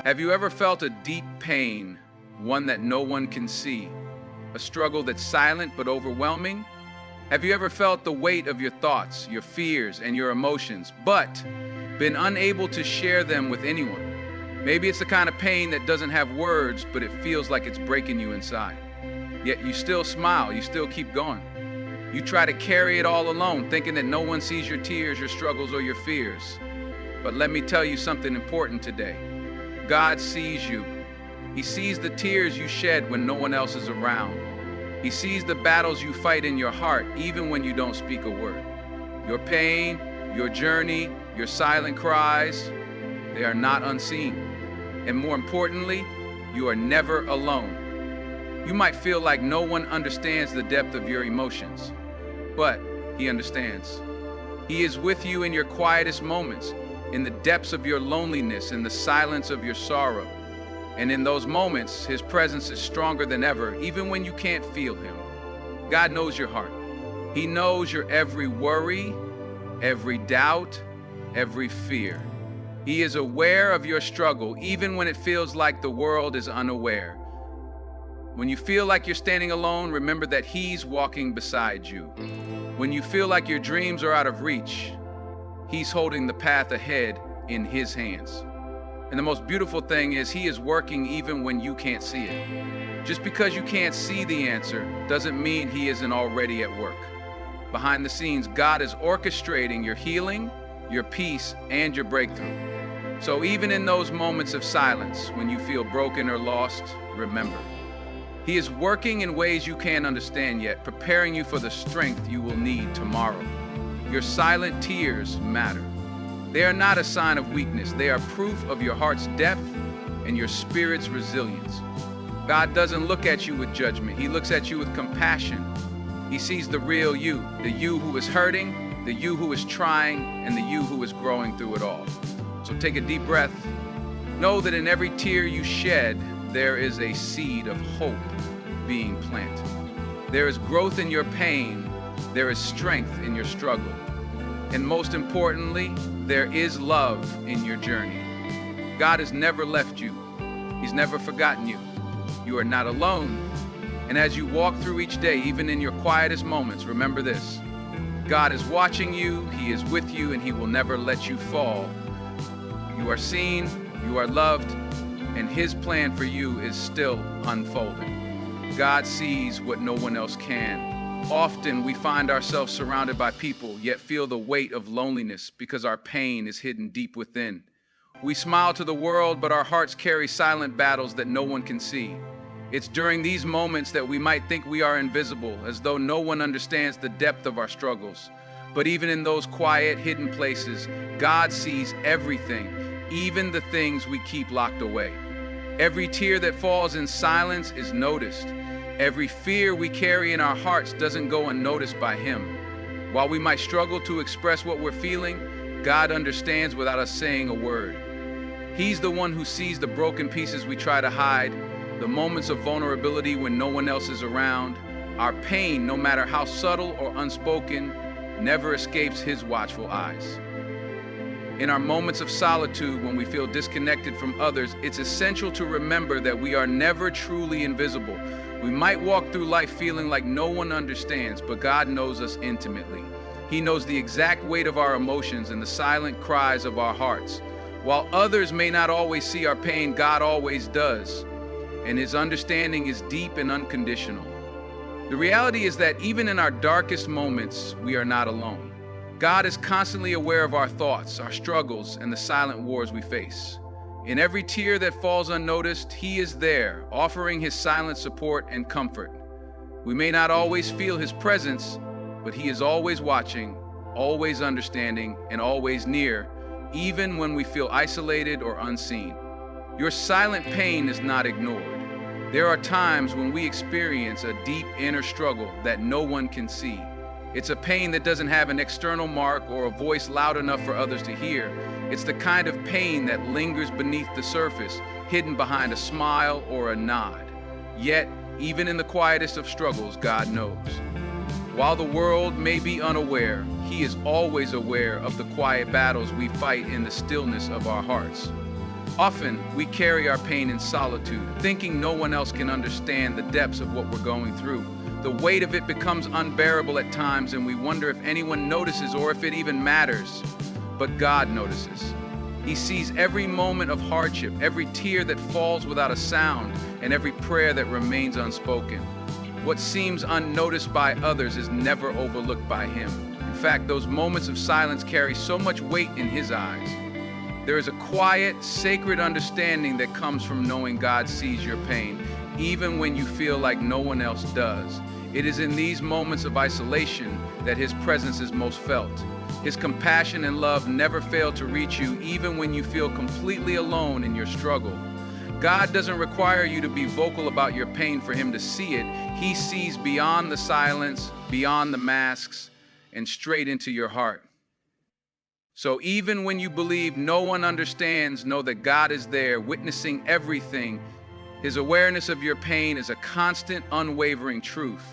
Have you ever felt a deep pain, one that no one can see? A struggle that's silent but overwhelming? Have you ever felt the weight of your thoughts, your fears, and your emotions, but been unable to share them with anyone? Maybe it's the kind of pain that doesn't have words, but it feels like it's breaking you inside. Yet you still smile, you still keep going. You try to carry it all alone, thinking that no one sees your tears, your struggles, or your fears. But let me tell you something important today. God sees you. He sees the tears you shed when no one else is around. He sees the battles you fight in your heart, even when you don't speak a word. Your pain, your journey, your silent cries, they are not unseen. And more importantly, you are never alone. You might feel like no one understands the depth of your emotions, but He understands. He is with you in your quietest moments, in the depths of your loneliness, in the silence of your sorrow. And in those moments, His presence is stronger than ever, even when you can't feel Him. God knows your heart. He knows your every worry, every doubt, every fear. He is aware of your struggle, even when it feels like the world is unaware. When you feel like you're standing alone, remember that He's walking beside you. When you feel like your dreams are out of reach, He's holding the path ahead in His hands. And the most beautiful thing is He is working even when you can't see it. Just because you can't see the answer doesn't mean He isn't already at work. Behind the scenes, God is orchestrating your healing, your peace, and your breakthrough. So even in those moments of silence, when you feel broken or lost, remember, He is working in ways you can't understand yet, preparing you for the strength you will need tomorrow. Your silent tears matter. They are not a sign of weakness. They are proof of your heart's depth and your spirit's resilience. God doesn't look at you with judgment. He looks at you with compassion. He sees the real you, the you who is hurting, the you who is trying, and the you who is growing through it all. So take a deep breath. Know that in every tear you shed, there is a seed of hope being planted. There is growth in your pain. There is strength in your struggle. And most importantly, there is love in your journey. God has never left you. He's never forgotten you. You are not alone. And as you walk through each day, even in your quietest moments, remember this. God is watching you, He is with you, and He will never let you fall. You are seen, you are loved, and His plan for you is still unfolding. God sees what no one else can. Often we find ourselves surrounded by people, yet feel the weight of loneliness because our pain is hidden deep within. We smile to the world, but our hearts carry silent battles that no one can see. It's during these moments that we might think we are invisible, as though no one understands the depth of our struggles. But even in those quiet, hidden places, God sees everything, even the things we keep locked away. Every tear that falls in silence is noticed. Every fear we carry in our hearts doesn't go unnoticed by Him. While we might struggle to express what we're feeling, God understands without us saying a word. He's the one who sees the broken pieces we try to hide, the moments of vulnerability when no one else is around. Our pain, no matter how subtle or unspoken, never escapes His watchful eyes. In our moments of solitude, when we feel disconnected from others, it's essential to remember that we are never truly invisible. We might walk through life feeling like no one understands, but God knows us intimately. He knows the exact weight of our emotions and the silent cries of our hearts. While others may not always see our pain, God always does, and His understanding is deep and unconditional. The reality is that even in our darkest moments, we are not alone. God is constantly aware of our thoughts, our struggles, and the silent wars we face. In every tear that falls unnoticed, He is there, offering His silent support and comfort. We may not always feel His presence, but He is always watching, always understanding, and always near, even when we feel isolated or unseen. Your silent pain is not ignored. There are times when we experience a deep inner struggle that no one can see. It's a pain that doesn't have an external mark or a voice loud enough for others to hear. It's the kind of pain that lingers beneath the surface, hidden behind a smile or a nod. Yet, even in the quietest of struggles, God knows. While the world may be unaware, He is always aware of the quiet battles we fight in the stillness of our hearts. Often, we carry our pain in solitude, thinking no one else can understand the depths of what we're going through. The weight of it becomes unbearable at times, and we wonder if anyone notices or if it even matters. But God notices. He sees every moment of hardship, every tear that falls without a sound, and every prayer that remains unspoken. What seems unnoticed by others is never overlooked by Him. In fact, those moments of silence carry so much weight in His eyes. There is a quiet, sacred understanding that comes from knowing God sees your pain, even when you feel like no one else does. It is in these moments of isolation that His presence is most felt. His compassion and love never fail to reach you, even when you feel completely alone in your struggle. God doesn't require you to be vocal about your pain for Him to see it. He sees beyond the silence, beyond the masks, and straight into your heart. So even when you believe no one understands, know that God is there, witnessing everything. His awareness of your pain is a constant, unwavering truth.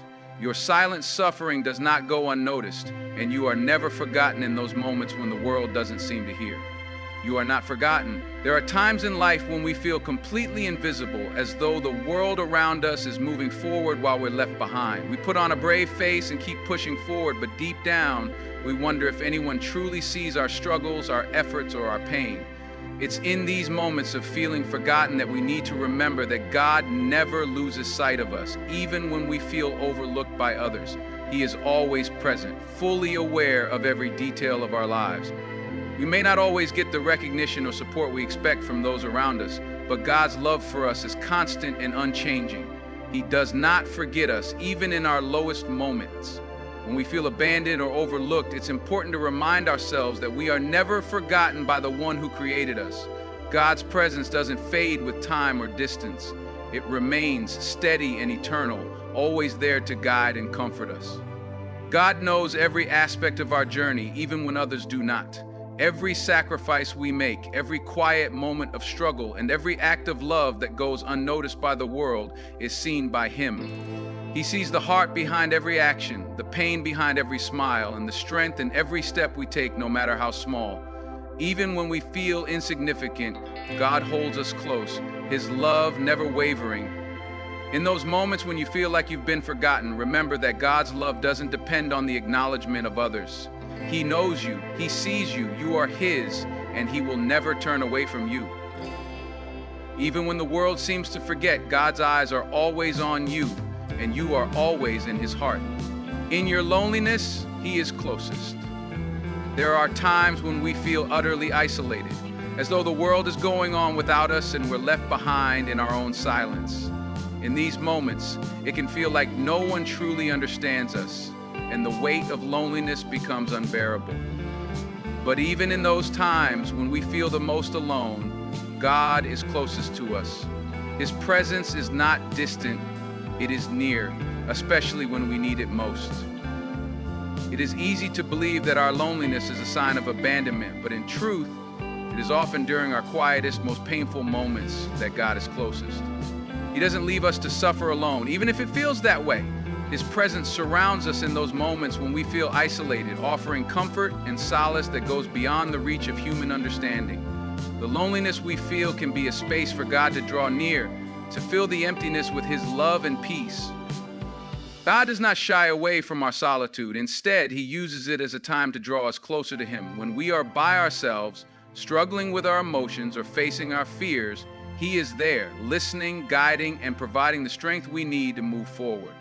Your silent suffering does not go unnoticed, and you are never forgotten in those moments when the world doesn't seem to hear. You are not forgotten. There are times in life when we feel completely invisible, as though the world around us is moving forward while we're left behind. We put on a brave face and keep pushing forward, but deep down, we wonder if anyone truly sees our struggles, our efforts, or our pain. It's in these moments of feeling forgotten that we need to remember that God never loses sight of us, even when we feel overlooked by others. He is always present, fully aware of every detail of our lives. We may not always get the recognition or support we expect from those around us, but God's love for us is constant and unchanging. He does not forget us, even in our lowest moments. When we feel abandoned or overlooked, it's important to remind ourselves that we are never forgotten by the one who created us. God's presence doesn't fade with time or distance. It remains steady and eternal, always there to guide and comfort us. God knows every aspect of our journey, even when others do not. Every sacrifice we make, every quiet moment of struggle, and every act of love that goes unnoticed by the world is seen by Him. He sees the heart behind every action, the pain behind every smile, and the strength in every step we take, no matter how small. Even when we feel insignificant, God holds us close, His love never wavering. In those moments when you feel like you've been forgotten, remember that God's love doesn't depend on the acknowledgement of others. He knows you, He sees you, you are His, and He will never turn away from you. Even when the world seems to forget, God's eyes are always on you, and you are always in His heart. In your loneliness, He is closest. There are times when we feel utterly isolated, as though the world is going on without us and we're left behind in our own silence. In these moments, it can feel like no one truly understands us, and the weight of loneliness becomes unbearable. But even in those times when we feel the most alone, God is closest to us. His presence is not distant, it is near, especially when we need it most. It is easy to believe that our loneliness is a sign of abandonment, but in truth, it is often during our quietest, most painful moments that God is closest. He doesn't leave us to suffer alone, even if it feels that way. His presence surrounds us in those moments when we feel isolated, offering comfort and solace that goes beyond the reach of human understanding. The loneliness we feel can be a space for God to draw near, to fill the emptiness with His love and peace. God does not shy away from our solitude. Instead, He uses it as a time to draw us closer to Him. When we are by ourselves, struggling with our emotions or facing our fears, He is there, listening, guiding, and providing the strength we need to move forward.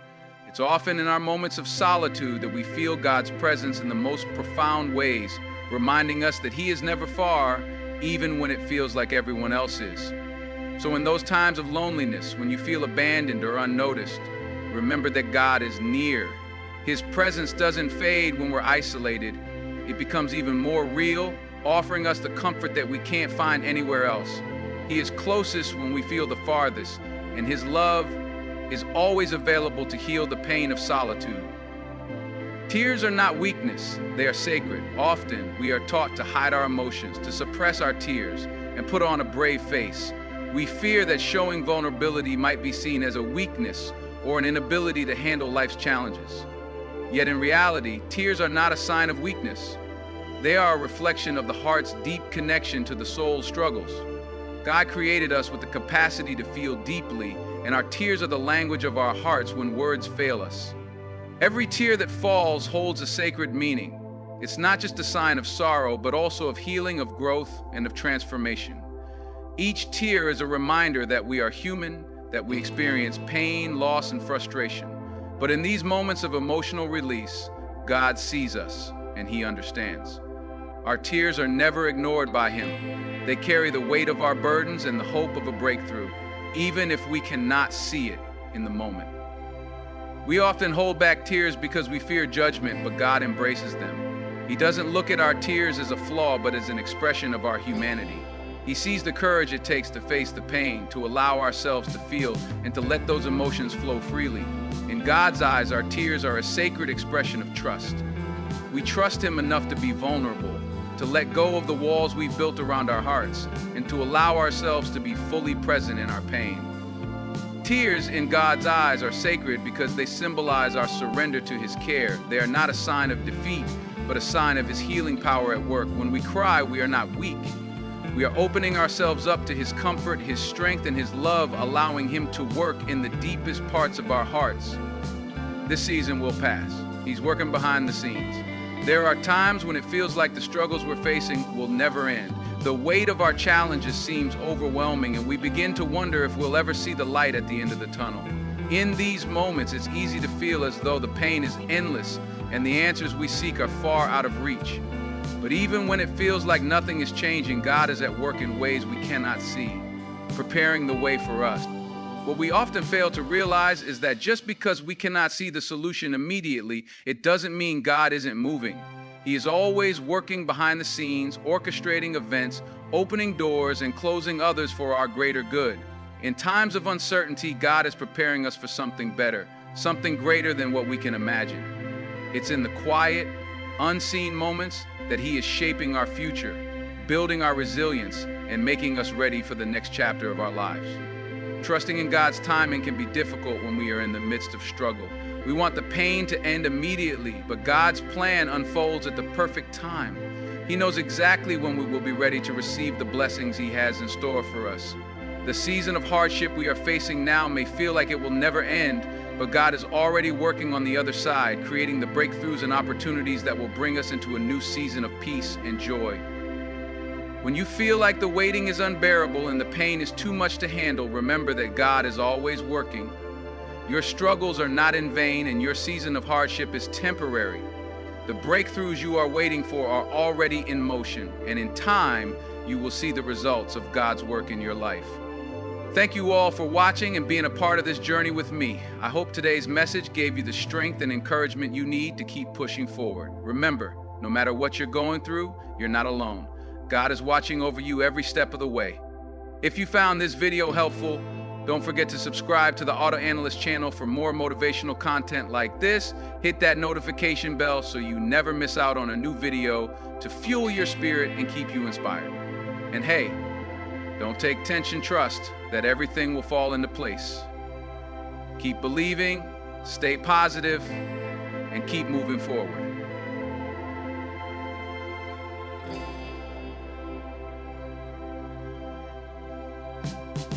It's often in our moments of solitude that we feel God's presence in the most profound ways, reminding us that He is never far, even when it feels like everyone else is. So in those times of loneliness, when you feel abandoned or unnoticed, remember that God is near. His presence doesn't fade when we're isolated. It becomes even more real, offering us the comfort that we can't find anywhere else. He is closest when we feel the farthest, and His love is always available to heal the pain of solitude. Tears are not weakness, they are sacred. Often, we are taught to hide our emotions, to suppress our tears, and put on a brave face. We fear that showing vulnerability might be seen as a weakness or an inability to handle life's challenges. Yet in reality, tears are not a sign of weakness. They are a reflection of the heart's deep connection to the soul's struggles. God created us with the capacity to feel deeply, and our tears are the language of our hearts when words fail us. Every tear that falls holds a sacred meaning. It's not just a sign of sorrow, but also of healing, of growth, and of transformation. Each tear is a reminder that we are human, that we experience pain, loss, and frustration. But in these moments of emotional release, God sees us, and He understands. Our tears are never ignored by Him. They carry the weight of our burdens and the hope of a breakthrough, even if we cannot see it in the moment. We often hold back tears because we fear judgment, but God embraces them. He doesn't look at our tears as a flaw, but as an expression of our humanity. He sees the courage it takes to face the pain, to allow ourselves to feel, and to let those emotions flow freely. In God's eyes, our tears are a sacred expression of trust. We trust Him enough to be vulnerable, to let go of the walls we've built around our hearts, and to allow ourselves to be fully present in our pain. Tears in God's eyes are sacred because they symbolize our surrender to His care. They are not a sign of defeat, but a sign of His healing power at work. When we cry, we are not weak. We are opening ourselves up to His comfort, His strength, and His love, allowing Him to work in the deepest parts of our hearts. This season will pass. He's working behind the scenes. There are times when it feels like the struggles we're facing will never end. The weight of our challenges seems overwhelming, and we begin to wonder if we'll ever see the light at the end of the tunnel. In these moments, it's easy to feel as though the pain is endless and the answers we seek are far out of reach. But even when it feels like nothing is changing, God is at work in ways we cannot see, preparing the way for us. What we often fail to realize is that just because we cannot see the solution immediately, it doesn't mean God isn't moving. He is always working behind the scenes, orchestrating events, opening doors, and closing others for our greater good. In times of uncertainty, God is preparing us for something better, something greater than what we can imagine. It's in the quiet, unseen moments that He is shaping our future, building our resilience, and making us ready for the next chapter of our lives. Trusting in God's timing can be difficult when we are in the midst of struggle. We want the pain to end immediately, but God's plan unfolds at the perfect time. He knows exactly when we will be ready to receive the blessings He has in store for us. The season of hardship we are facing now may feel like it will never end, but God is already working on the other side, creating the breakthroughs and opportunities that will bring us into a new season of peace and joy. When you feel like the waiting is unbearable and the pain is too much to handle, remember that God is always working. Your struggles are not in vain, and your season of hardship is temporary. The breakthroughs you are waiting for are already in motion, and in time, you will see the results of God's work in your life. Thank you all for watching and being a part of this journey with me. I hope today's message gave you the strength and encouragement you need to keep pushing forward. Remember, no matter what you're going through, you're not alone. God is watching over you every step of the way. If you found this video helpful, don't forget to subscribe to the Auto Analyst channel for more motivational content like this. Hit that notification bell so you never miss out on a new video to fuel your spirit and keep you inspired. And hey, don't take tension, trust that everything will fall into place. Keep believing, stay positive, and keep moving forward.